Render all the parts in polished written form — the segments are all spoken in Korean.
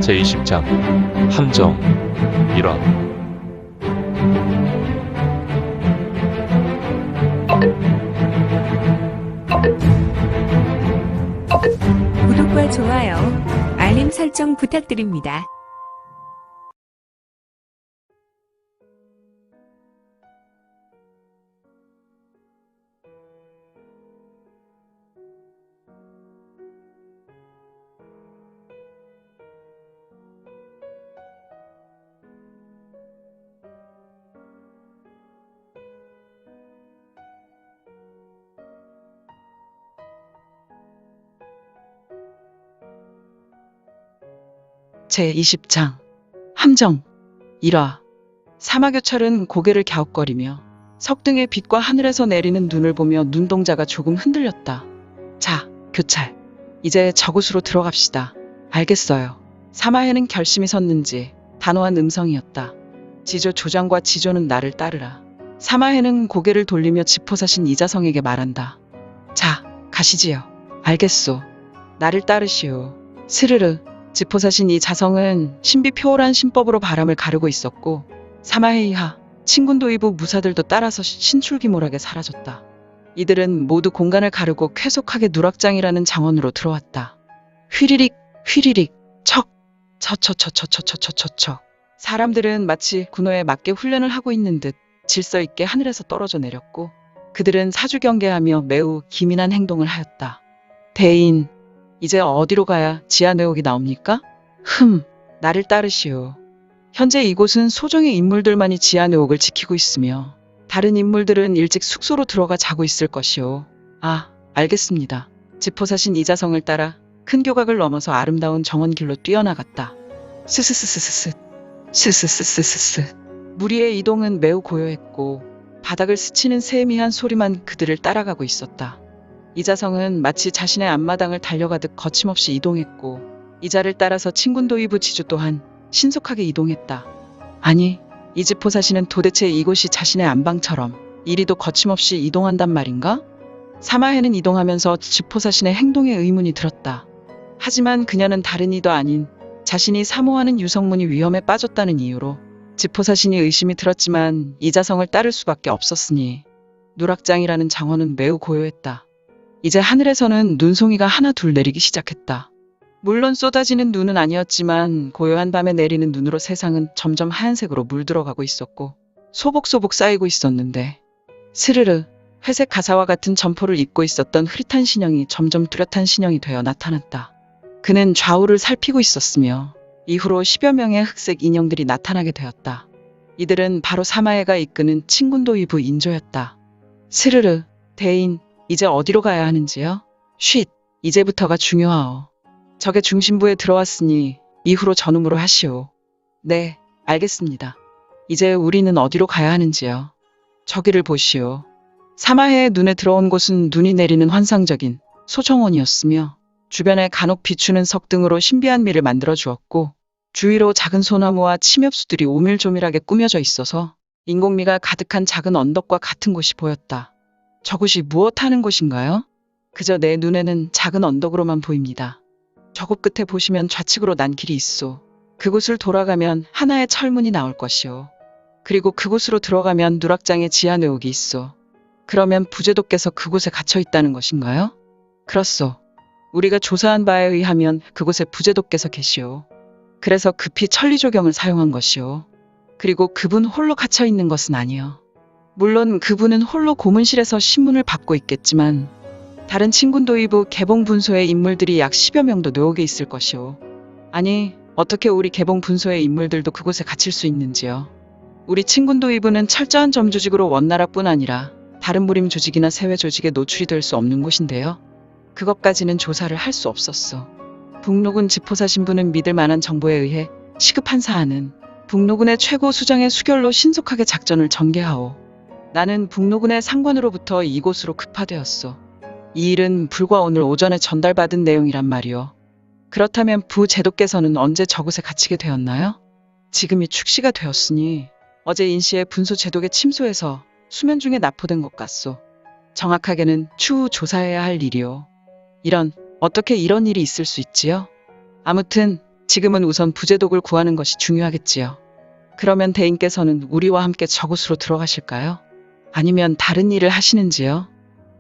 제20장 함정 1화. 구독과 좋아요, 알림 설정 부탁드립니다. 제20장 함정 1화. 사마교철은 고개를 갸웃거리며 석등의 빛과 하늘에서 내리는 눈을 보며 눈동자가 조금 흔들렸다. 자, 교찰. 이제 저곳으로 들어갑시다. 알겠어요. 사마해는 결심이 섰는지 단호한 음성이었다. 지조 조장과 지조는 나를 따르라. 사마해는 고개를 돌리며 지포사신 이자성에게 말한다. 자, 가시지요. 알겠소. 나를 따르시오. 스르르. 지포사신 이자성은 신비표월한 신법으로 바람을 가르고 있었고 사마헤이하, 친군도이부 무사들도 따라서 신출귀몰하게 사라졌다. 이들은 모두 공간을 가르고 쾌속하게 누락장이라는 장원으로 들어왔다. 휘리릭, 휘리릭, 척, 처처처처처처처처. 사람들은 마치 군호에 맞게 훈련을 하고 있는 듯 질서 있게 하늘에서 떨어져 내렸고 그들은 사주경계하며 매우 기민한 행동을 하였다. 대인, 이제 어디로 가야 지하내옥이 나옵니까? 나를 따르시오. 현재 이곳은 소정의 인물들만이 지하내옥을 지키고 있으며 다른 인물들은 일찍 숙소로 들어가 자고 있을 것이오. 아, 알겠습니다. 지포사신 이자성을 따라 큰 교각을 넘어서 아름다운 정원길로 뛰어나갔다. 스스스스스스, 스스스스스스. 무리의 이동은 매우 고요했고 바닥을 스치는 세미한 소리만 그들을 따라가고 있었다. 이자성은 마치 자신의 앞마당을 달려가듯 거침없이 이동했고 이자를 따라서 친군도이부 지주 또한 신속하게 이동했다. 아니, 이지포사신은 도대체 이곳이 자신의 안방처럼 이리도 거침없이 이동한단 말인가? 사마해는 이동하면서 지포사신의 행동에 의문이 들었다. 하지만 그녀는 다른 이도 아닌 자신이 사모하는 유성문이 위험에 빠졌다는 이유로 지포사신이 의심이 들었지만 이자성을 따를 수밖에 없었으니 누락장이라는 장원은 매우 고요했다. 이제 하늘에서는 눈송이가 하나 둘 내리기 시작했다. 물론 쏟아지는 눈은 아니었지만 고요한 밤에 내리는 눈으로 세상은 점점 하얀색으로 물들어가고 있었고 소복소복 쌓이고 있었는데 스르르, 회색 가사와 같은 점포를 입고 있었던 흐릿한 신형이 점점 뚜렷한 신형이 되어 나타났다. 그는 좌우를 살피고 있었으며 이후로 10여 명의 흑색 인형들이 나타나게 되었다. 이들은 바로 사마해가 이끄는 친군도이부 인조였다. 스르르, 대인, 이제 어디로 가야 하는지요? 쉿, 이제부터가 중요하오. 적의 중심부에 들어왔으니 이후로 전음으로 하시오. 네, 알겠습니다. 이제 우리는 어디로 가야 하는지요? 저기를 보시오. 사마해의 눈에 들어온 곳은 눈이 내리는 환상적인 소정원이었으며 주변에 간혹 비추는 석등으로 신비한 미를 만들어 주었고 주위로 작은 소나무와 침엽수들이 오밀조밀하게 꾸며져 있어서 인공미가 가득한 작은 언덕과 같은 곳이 보였다. 저곳이 무엇 하는 곳인가요? 그저 내 눈에는 작은 언덕으로만 보입니다. 저곳 끝에 보시면 좌측으로 난 길이 있소. 그곳을 돌아가면 하나의 철문이 나올 것이오. 그리고 그곳으로 들어가면 누락장의 지하내옥이 있소. 그러면 부제도께서 그곳에 갇혀 있다는 것인가요? 그렇소. 우리가 조사한 바에 의하면 그곳에 부제도께서 계시오. 그래서 급히 천리조경을 사용한 것이오. 그리고 그분 홀로 갇혀 있는 것은 아니오. 물론 그분은 홀로 고문실에서 신문을 받고 있겠지만 다른 친군도이부 개봉분소의 인물들이 약 10여 명도 묘옥에 있을 것이오. 아니, 어떻게 우리 개봉분소의 인물들도 그곳에 갇힐 수 있는지요? 우리 친군도이부는 철저한 점조직으로 원나라뿐 아니라 다른 무림 조직이나 세외 조직에 노출이 될 수 없는 곳인데요. 그것까지는 조사를 할 수 없었어. 북노군 지포사 신부는 믿을 만한 정보에 의해 시급한 사안은 북노군의 최고 수장의 수결로 신속하게 작전을 전개하오. 나는 북노군의 상관으로부터 이곳으로 급파되었소. 이 일은 불과 오늘 오전에 전달받은 내용이란 말이오. 그렇다면 부제도께서는 언제 저곳에 갇히게 되었나요? 지금이 축시가 되었으니 어제 인시에 분소 제독에 침소해서 수면 중에 납포된 것 같소. 정확하게는 추후 조사해야 할 일이오. 어떻게 이런 일이 있을 수 있지요? 아무튼 지금은 우선 부재독을 구하는 것이 중요하겠지요. 그러면 대인께서는 우리와 함께 저곳으로 들어가실까요? 아니면 다른 일을 하시는지요?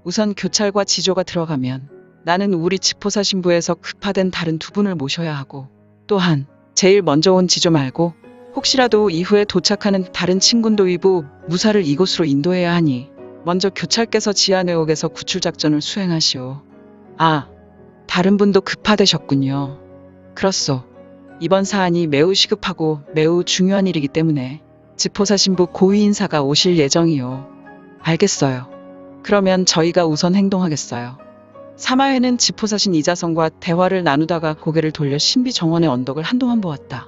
우선 교찰과 지조가 들어가면 나는 우리 지포사 신부에서 급파된 다른 두 분을 모셔야 하고, 또한 제일 먼저 온 지조 말고 혹시라도 이후에 도착하는 다른 친군도위부 무사를 이곳으로 인도해야 하니 먼저 교찰께서 지하내옥에서 구출작전을 수행하시오. 아, 다른 분도 급파되셨군요. 그렇소. 이번 사안이 매우 시급하고 매우 중요한 일이기 때문에 지포사 신부 고위 인사가 오실 예정이요. 알겠어요. 그러면 저희가 우선 행동하겠어요. 사마회는 지포사신 이자성과 대화를 나누다가 고개를 돌려 신비 정원의 언덕을 한동안 보았다.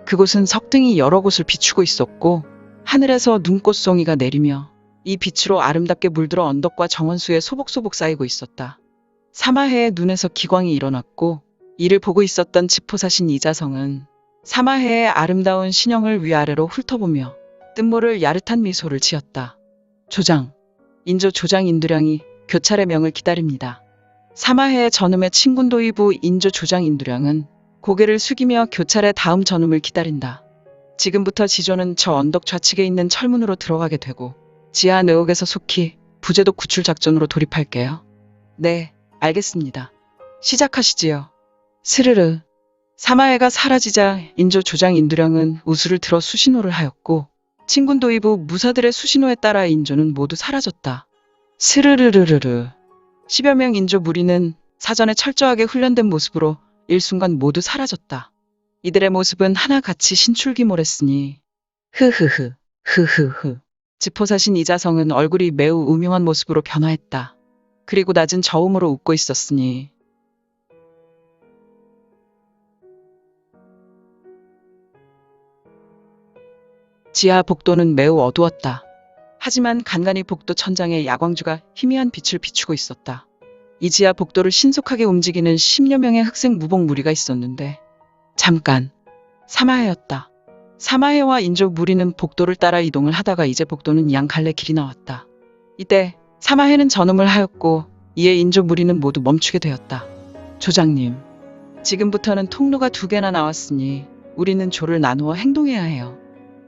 그곳은 석등이 여러 곳을 비추고 있었고 하늘에서 눈꽃송이가 내리며 이 빛으로 아름답게 물들어 언덕과 정원수에 소복소복 쌓이고 있었다. 사마해의 눈에서 기광이 일어났고 이를 보고 있었던 지포사신 이자성은 사마해의 아름다운 신형을 위아래로 훑어보며 뜬모를 야릇한 미소를 지었다. 조장, 인조 조장 인두량이 교찰의 명을 기다립니다. 사마해의 전음의 친군도위부 인조 조장 인두량은 고개를 숙이며 교찰의 다음 전음을 기다린다. 지금부터 지조는 저 언덕 좌측에 있는 철문으로 들어가게 되고 지하 내옥에서 속히 부재독 구출 작전으로 돌입할게요. 네, 알겠습니다. 시작하시지요. 스르르. 사마해가 사라지자 인조 조장 인두량은 우수를 들어 수신호를 하였고 친군도위부 무사들의 수신호에 따라 인조는 모두 사라졌다. 스르르르르르. 10여 명 인조 무리는 사전에 철저하게 훈련된 모습으로 일순간 모두 사라졌다. 이들의 모습은 하나같이 신출귀몰했으니 흐흐흐 흐흐흐. 지포사신 이자성은 얼굴이 매우 음흉한 모습으로 변화했다. 그리고 낮은 저음으로 웃고 있었으니 지하 복도는 매우 어두웠다. 하지만 간간히 복도 천장에 야광주가 희미한 빛을 비추고 있었다. 이 지하 복도를 신속하게 움직이는 10여 명의 흑색 무복 무리가 있었는데 잠깐, 사마해였다. 사마해와 인조 무리는 복도를 따라 이동을 하다가 이제 복도는 양 갈래 길이 나왔다. 이때 사마해는 전음을 하였고 이에 인조 무리는 모두 멈추게 되었다. 조장님, 지금부터는 통로가 2개나 나왔으니 우리는 조를 나누어 행동해야 해요.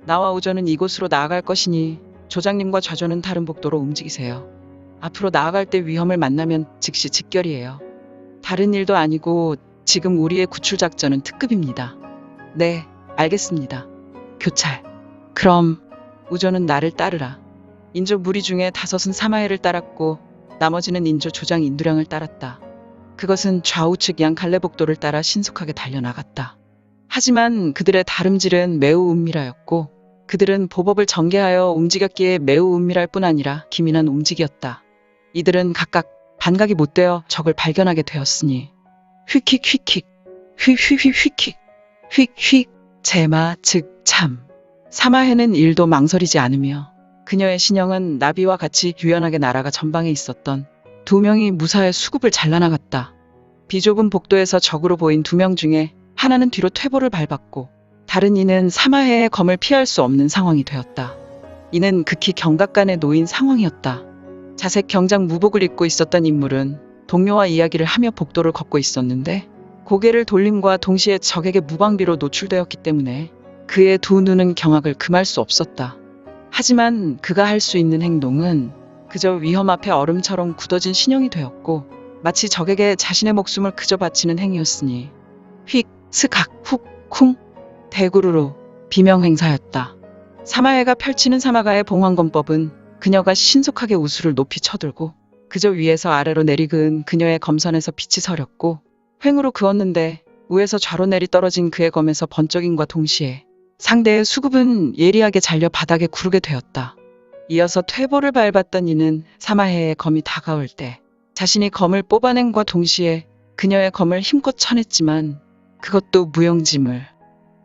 나와 우조는 이곳으로 나아갈 것이니 조장님과 좌조는 다른 복도로 움직이세요. 앞으로 나아갈 때 위험을 만나면 즉시 직결이에요. 다른 일도 아니고 지금 우리의 구출작전은 특급입니다. 네, 알겠습니다. 교찰. 그럼 우조는 나를 따르라. 인조 무리 중에 5은 사마해를 따랐고 나머지는 인조 조장 인두량을 따랐다. 그것은 좌우측 양 갈래복도를 따라 신속하게 달려나갔다. 하지만 그들의 다름질은 매우 은밀하였고 그들은 보법을 전개하여 움직였기에 매우 은밀할 뿐 아니라 기민한 움직이었다. 이들은 각각 반각이 못되어 적을 발견하게 되었으니 휙휙 휙휙 휙휙 휙휙 휙휙 제마 즉 참. 사마해는 일도 망설이지 않으며 그녀의 신형은 나비와 같이 유연하게 날아가 전방에 있었던 2명이 무사히 수급을 잘라나갔다. 비좁은 복도에서 적으로 보인 2명 중에 하나는 뒤로 퇴보를 밟았고 다른 이는 사마해의 검을 피할 수 없는 상황이 되었다. 이는 극히 경각간에 놓인 상황이었다. 자색 경장 무복을 입고 있었던 인물은 동료와 이야기를 하며 복도를 걷고 있었는데 고개를 돌림과 동시에 적에게 무방비로 노출되었기 때문에 그의 2 눈은 경악을 금할 수 없었다. 하지만 그가 할 수 있는 행동은 그저 위험 앞에 얼음처럼 굳어진 신형이 되었고 마치 적에게 자신의 목숨을 그저 바치는 행위였으니 휙, 스각, 훅, 쿵, 대구르로 비명행사였다. 사마해가 펼치는 사마가의 봉황검법은 그녀가 신속하게 우수를 높이 쳐들고 그저 위에서 아래로 내리그은 그녀의 검선에서 빛이 서렸고 횡으로 그었는데 우에서 좌로 내리 떨어진 그의 검에서 번쩍임과 동시에 상대의 수급은 예리하게 잘려 바닥에 구르게 되었다. 이어서 퇴보를 밟았던 이는 사마해의 검이 다가올 때 자신이 검을 뽑아낸과 동시에 그녀의 검을 힘껏 쳐냈지만 그것도 무용지물.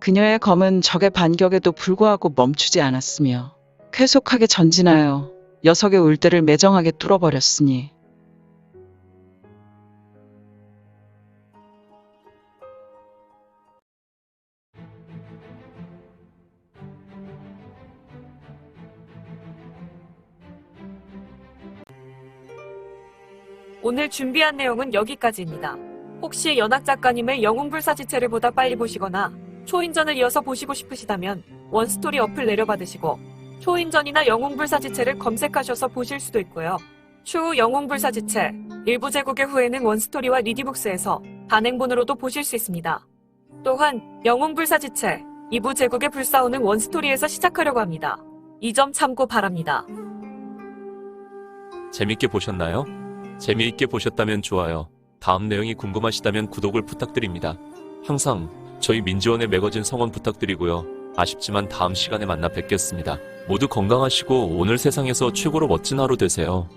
그녀의 검은 적의 반격에도 불구하고 멈추지 않았으며 쾌속하게 전진하여 녀석의 울대를 매정하게 뚫어버렸으니 오늘 준비한 내용은 여기까지입니다. 혹시 연학 작가님의 영웅불사지체를 보다 빨리 보시거나 초인전을 이어서 보시고 싶으시다면 원스토리 어플 내려받으시고 초인전이나 영웅불사지체를 검색하셔서 보실 수도 있고요. 추후 영웅불사지체 일부 제국의 후에는 원스토리와 리디북스에서 단행본으로도 보실 수 있습니다. 또한 영웅불사지체 2부 제국의 불사오는 원스토리에서 시작하려고 합니다. 이 점 참고 바랍니다. 재밌게 보셨나요? 재미있게 보셨다면 좋아요. 다음 내용이 궁금하시다면 구독을 부탁드립니다. 항상 저희 민지원의 매거진 성원 부탁드리고요. 아쉽지만 다음 시간에 만나 뵙겠습니다. 모두 건강하시고 오늘 세상에서 최고로 멋진 하루 되세요.